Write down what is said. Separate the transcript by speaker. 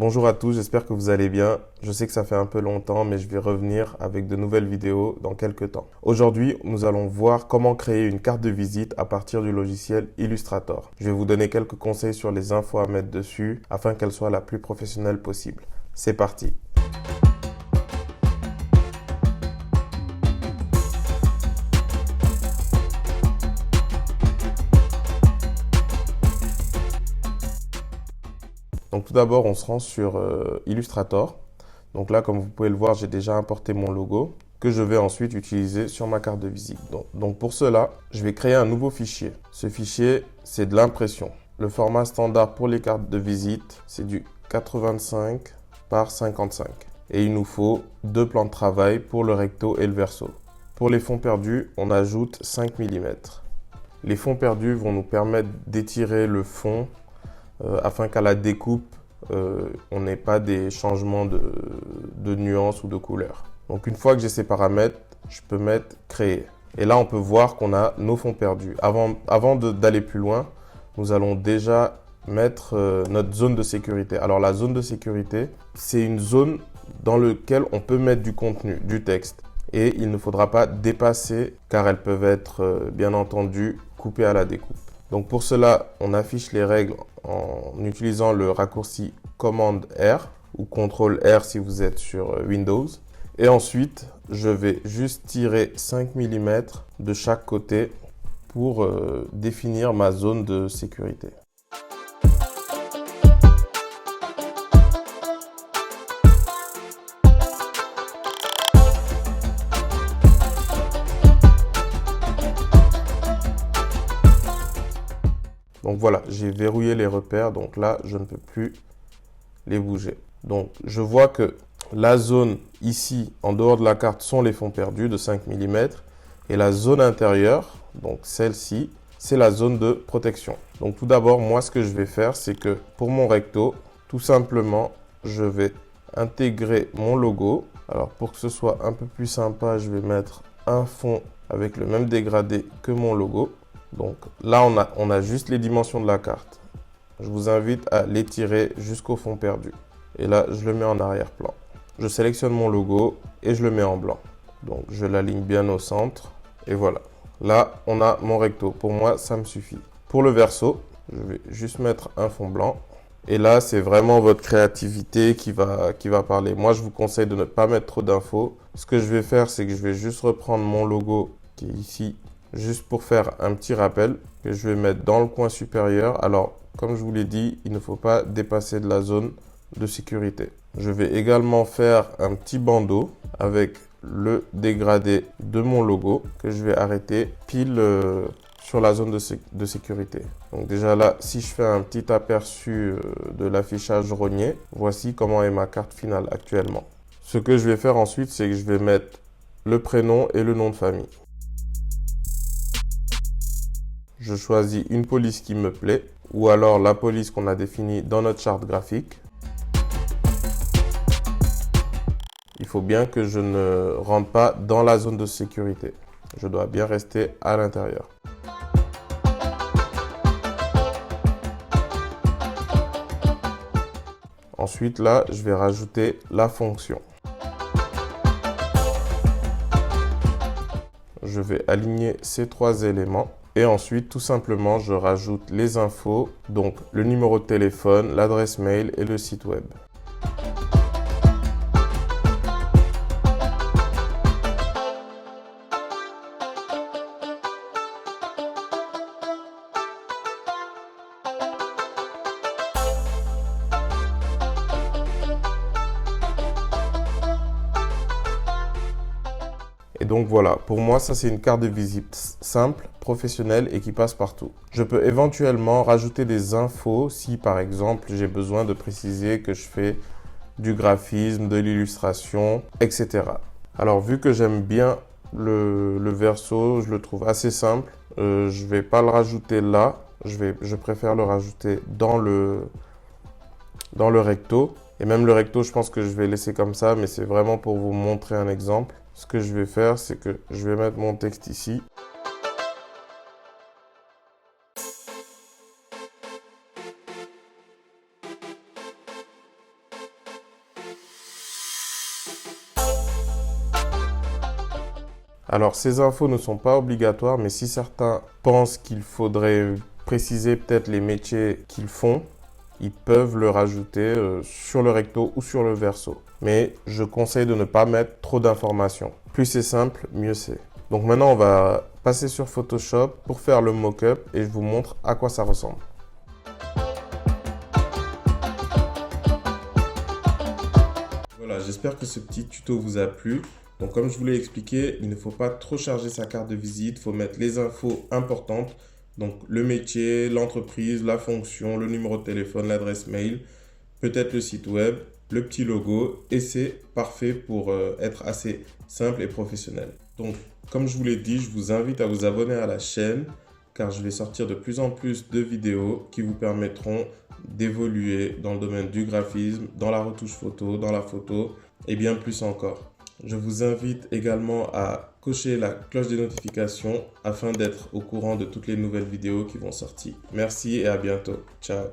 Speaker 1: Bonjour à tous, j'espère que vous allez bien. Je sais que ça fait un peu longtemps, mais je vais revenir avec de nouvelles vidéos dans quelques temps. Aujourd'hui, nous allons voir comment créer une carte de visite à partir du logiciel Illustrator. Je vais vous donner quelques conseils sur les infos à mettre dessus afin qu'elle soit la plus professionnelle possible. C'est parti! Donc tout d'abord, on se rend sur Illustrator. Donc là, comme vous pouvez le voir, j'ai déjà importé mon logo que je vais ensuite utiliser sur ma carte de visite. Donc pour cela, je vais créer un nouveau fichier. Ce fichier, c'est de l'impression. Le format standard pour les cartes de visite, c'est du 85 par 55. Et il nous faut deux plans de travail pour le recto et le verso. Pour les fonds perdus, on ajoute 5 mm. Les fonds perdus vont nous permettre d'étirer le fond afin qu'à la découpe, on n'ait pas des changements de nuances ou de couleurs. Donc une fois que j'ai ces paramètres, je peux mettre créer. Et là, on peut voir qu'on a nos fonds perdus. Avant d'aller plus loin, nous allons déjà mettre notre zone de sécurité. Alors la zone de sécurité, c'est une zone dans laquelle on peut mettre du contenu, du texte. Et il ne faudra pas dépasser car elles peuvent être bien entendu coupées à la découpe. Donc pour cela, on affiche les règles en utilisant le raccourci Command R ou Ctrl R si vous êtes sur Windows. Et ensuite, je vais juste tirer 5 mm de chaque côté pour définir ma zone de sécurité. Donc voilà, j'ai verrouillé les repères, donc là, je ne peux plus les bouger. Donc je vois que la zone ici, en dehors de la carte, sont les fonds perdus de 5 mm. Et la zone intérieure, donc celle-ci, c'est la zone de protection. Donc tout d'abord, moi, ce que je vais faire, c'est que pour mon recto, tout simplement, je vais intégrer mon logo. Alors pour que ce soit un peu plus sympa, je vais mettre un fond avec le même dégradé que mon logo. Donc là, on a juste les dimensions de la carte. Je vous invite à l'étirer jusqu'au fond perdu. Et là, je le mets en arrière-plan. Je sélectionne mon logo et je le mets en blanc. Donc, je l'aligne bien au centre. Et voilà. Là, on a mon recto. Pour moi, ça me suffit. Pour le verso, je vais juste mettre un fond blanc. Et là, c'est vraiment votre créativité qui va parler. Moi, je vous conseille de ne pas mettre trop d'infos. Ce que je vais faire, c'est que je vais juste reprendre mon logo qui est ici, juste pour faire un petit rappel que je vais mettre dans le coin supérieur. Alors, comme je vous l'ai dit, il ne faut pas dépasser de la zone de sécurité. Je vais également faire un petit bandeau avec le dégradé de mon logo que je vais arrêter pile sur la zone de sécurité. Donc déjà là, si je fais un petit aperçu de l'affichage rogné, voici comment est ma carte finale actuellement. Ce que je vais faire ensuite, c'est que je vais mettre le prénom et le nom de famille. Je choisis une police qui me plaît ou alors la police qu'on a définie dans notre charte graphique. Il faut bien que je ne rentre pas dans la zone de sécurité. Je dois bien rester à l'intérieur. Ensuite, là, je vais rajouter la fonction. Je vais aligner ces trois éléments. Et ensuite, tout simplement, je rajoute les infos, donc le numéro de téléphone, l'adresse mail et le site web. Et donc voilà, pour moi, ça c'est une carte de visite simple, professionnelle et qui passe partout. Je peux éventuellement rajouter des infos si par exemple j'ai besoin de préciser que je fais du graphisme, de l'illustration, etc. Alors vu que j'aime bien le verso, je le trouve assez simple, je ne vais pas le rajouter là, je préfère le rajouter dans le recto. Et même le recto, je pense que je vais laisser comme ça, mais c'est vraiment pour vous montrer un exemple. Ce que je vais faire, c'est que je vais mettre mon texte ici. Alors, ces infos ne sont pas obligatoires, mais si certains pensent qu'il faudrait préciser peut-être les métiers qu'ils font, ils peuvent le rajouter sur le recto ou sur le verso. Mais je conseille de ne pas mettre trop d'informations. Plus c'est simple, mieux c'est. Donc maintenant, on va passer sur Photoshop pour faire le mock-up et je vous montre à quoi ça ressemble. Voilà, j'espère que ce petit tuto vous a plu. Donc comme je vous l'ai expliqué, il ne faut pas trop charger sa carte de visite, il faut mettre les infos importantes. Donc le métier, l'entreprise, la fonction, le numéro de téléphone, l'adresse mail, peut-être le site web, le petit logo et c'est parfait pour être assez simple et professionnel. Donc comme je vous l'ai dit, je vous invite à vous abonner à la chaîne car je vais sortir de plus en plus de vidéos qui vous permettront d'évoluer dans le domaine du graphisme, dans la retouche photo, dans la photo et bien plus encore. Je vous invite également à cocher la cloche des notifications afin d'être au courant de toutes les nouvelles vidéos qui vont sortir. Merci et à bientôt. Ciao.